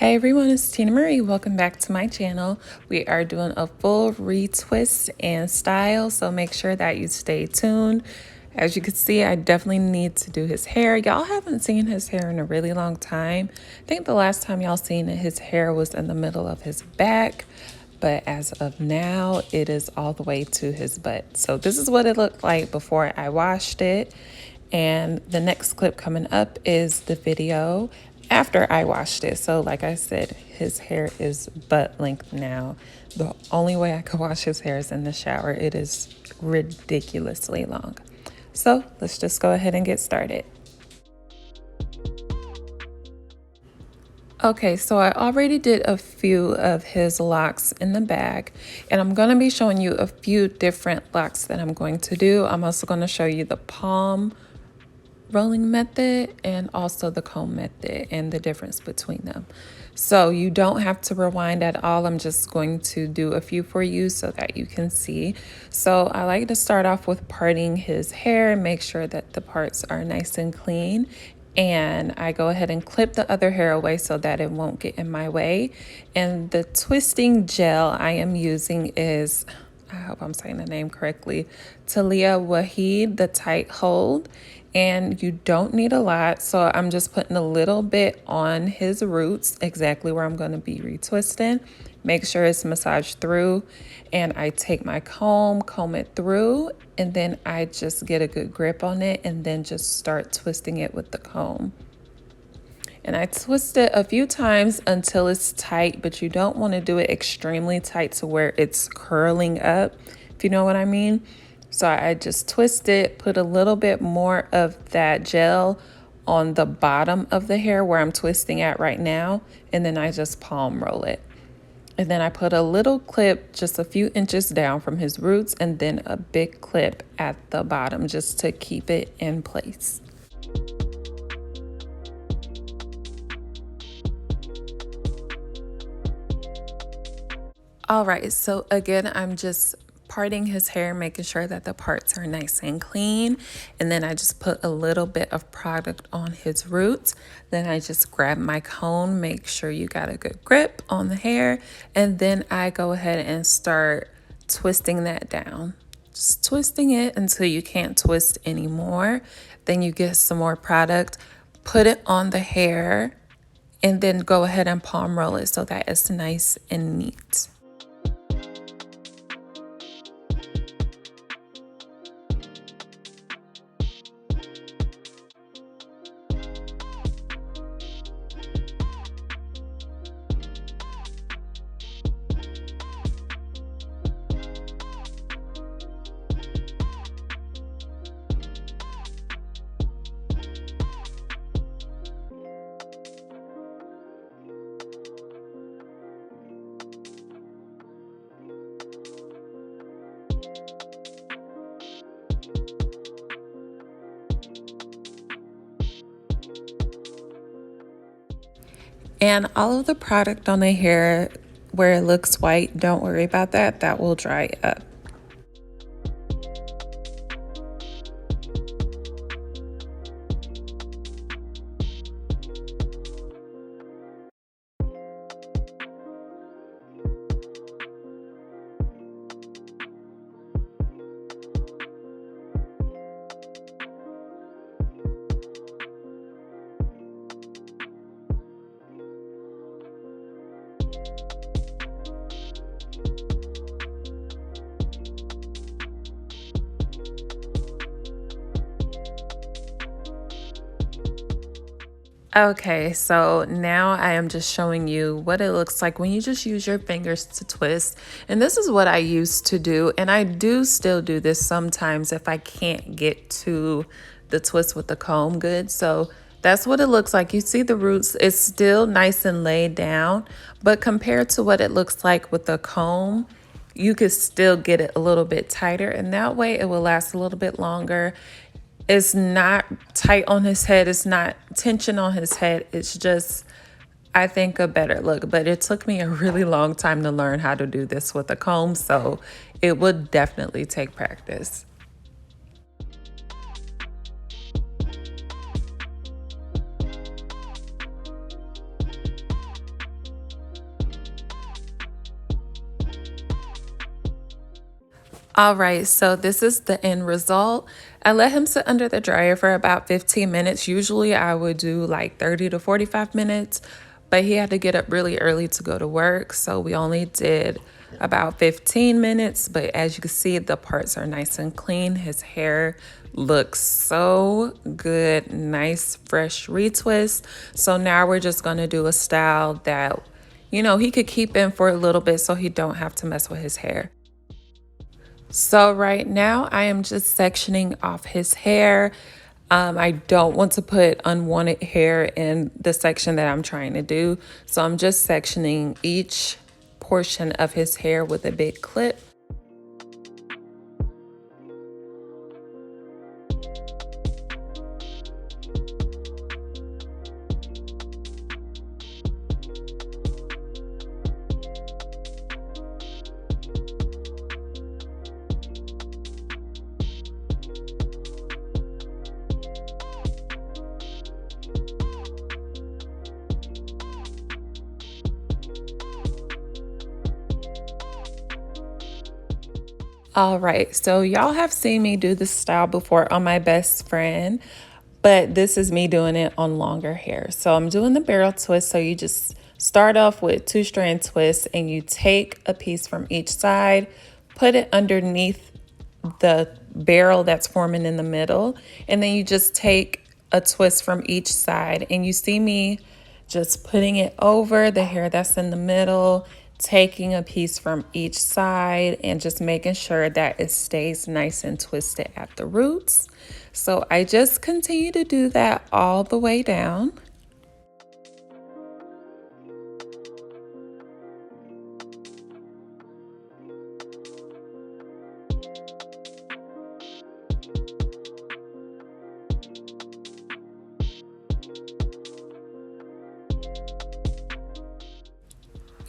Hey everyone, it's Tina Marie. Welcome back to my channel. We are doing a full retwist and style, so make sure that you stay tuned. As you can see, I definitely need to do his hair. Y'all haven't seen his hair in a really long time. I think the last time y'all seen it, his hair was in the middle of his back, but as of now, it is all the way to his butt. So this is what it looked like before I washed it. And the next clip coming up is the video after I washed it. So like I said, his hair is butt length now. The only way I could wash his hair is in the shower. It is ridiculously long. So let's just go ahead and get started. Okay, so I already did a few of his locks in the bag, and I'm going to be showing you a few different locks that I'm going to do. I'm also going to show you the palm rolling method and also the comb method and the difference between them. So you don't have to rewind at all. I'm just going to do a few for you so that you can see. So I like to start off with parting his hair and make sure that the parts are nice and clean. And I go ahead and clip the other hair away so that it won't get in my way. And the twisting gel I am using is, I hope I'm saying the name correctly, Talia Waheed, the tight hold. And you don't need a lot, so I'm just putting a little bit on his roots, exactly where I'm going to be retwisting. Make sure it's massaged through, and I take my comb it through, and then I just get a good grip on it and then just start twisting it with the comb. And I twist it a few times until it's tight, but you don't want to do it extremely tight to where it's curling up, if you know what I mean. So I just twist it, put a little bit more of that gel on the bottom of the hair where I'm twisting at right now, and then I just palm roll it. And then I put a little clip just a few inches down from his roots, and then a big clip at the bottom just to keep it in place. All right, so again, I'm just parting his hair, making sure that the parts are nice and clean. And then I just put a little bit of product on his roots. Then I just grab my comb, make sure you got a good grip on the hair. And then I go ahead and start twisting that down. Just twisting it until you can't twist anymore. Then you get some more product, put it on the hair, and then go ahead and palm roll it so that it's nice and neat. And all of the product on the hair where it looks white, don't worry about that. That will dry up. Okay, so now I am just showing you what it looks like when you just use your fingers to twist. And this is what I used to do, and I do still do this sometimes if I can't get to the twist with the comb good. So that's what it looks like. You see the roots, it's still nice and laid down, but compared to what it looks like with the comb, you could still get it a little bit tighter, and that way it will last a little bit longer. It's not tight on his head. It's not tension on his head. It's just, I think, a better look. But it took me a really long time to learn how to do this with a comb, so it would definitely take practice. All right, so this is the end result. I let him sit under the dryer for about 15 minutes. Usually I would do like 30 to 45 minutes, but he had to get up really early to go to work. So we only did about 15 minutes, but as you can see, the parts are nice and clean. His hair looks so good, nice, fresh retwist. So now we're just gonna do a style that, he could keep in for a little bit so he don't have to mess with his hair. So right now I am just sectioning off his hair. I don't want to put unwanted hair in the section that I'm trying to do. So I'm just sectioning each portion of his hair with a big clip. All right, so y'all have seen me do this style before on my best friend, but this is me doing it on longer hair. So I'm doing the barrel twist. So you just start off with 2-strand twists and you take a piece from each side, put it underneath the barrel that's forming in the middle, and then you just take a twist from each side, and you see me just putting it over the hair that's in the middle, taking a piece from each side and just making sure that it stays nice and twisted at the roots. So I just continue to do that all the way down.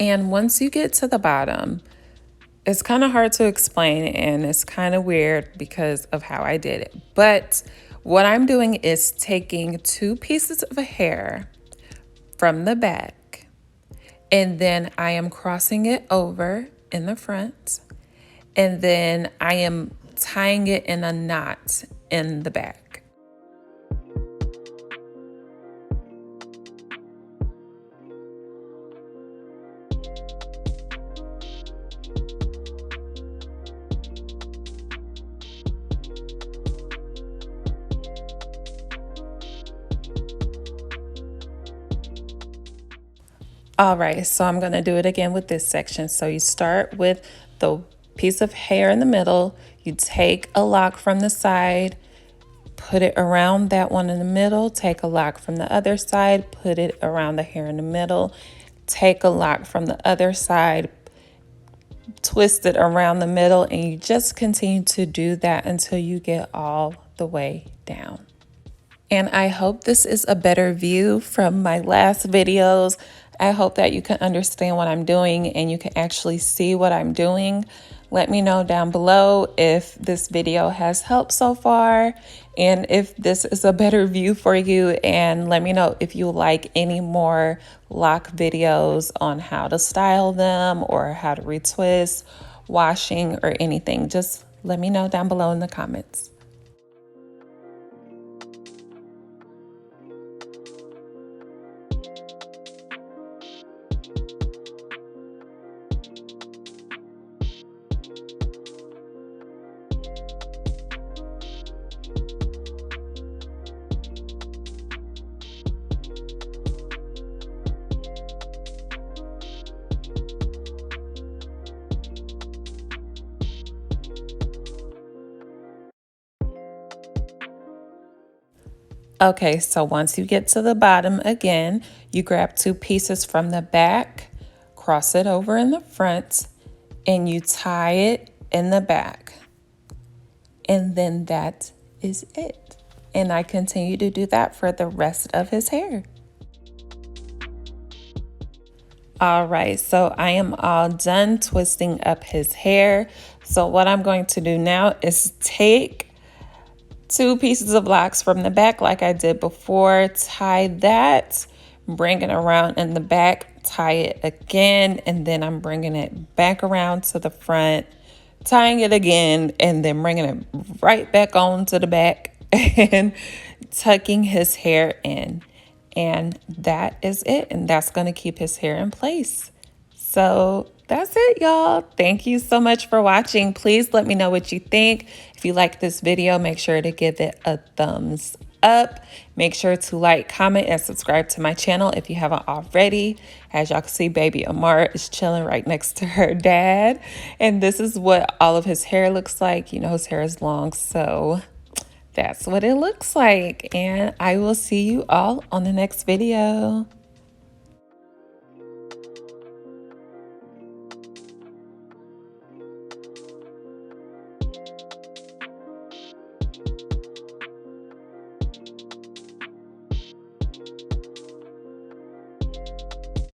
And once you get to the bottom, it's kind of hard to explain and it's kind of weird because of how I did it. But what I'm doing is taking 2 pieces of hair from the back, and then I am crossing it over in the front, and then I am tying it in a knot in the back. All right, so I'm gonna do it again with this section. So you start with the piece of hair in the middle, you take a lock from the side, put it around that one in the middle, take a lock from the other side, put it around the hair in the middle, take a lock from the other side, twist it around the middle, and you just continue to do that until you get all the way down. And I hope this is a better view from my last videos. I hope that you can understand what I'm doing and you can actually see what I'm doing. Let me know down below if this video has helped so far and if this is a better view for you. And let me know if you like any more lock videos on how to style them or how to retwist, washing, or anything. Just let me know down below in the comments. Okay, so once you get to the bottom again, you grab 2 pieces from the back, cross it over in the front, and you tie it in the back. And then that is it. And I continue to do that for the rest of his hair. All right, so I am all done twisting up his hair. So what I'm going to do now is take 2 pieces of locks from the back like I did before, tie that, bring it around in the back, tie it again, and then I'm bringing it back around to the front, tying it again, and then bringing it right back on to the back and tucking his hair in. And that is it. And that's going to keep his hair in place. So that's it, y'all. Thank you so much for watching. Please let me know what you think. If you like this video, make sure to give it a thumbs up. Make sure to like, comment, and subscribe to my channel if you haven't already. As y'all can see, baby Amara is chilling right next to her dad. And this is what all of his hair looks like. You know, his hair is long, so that's what it looks like. And I will see you all on the next video.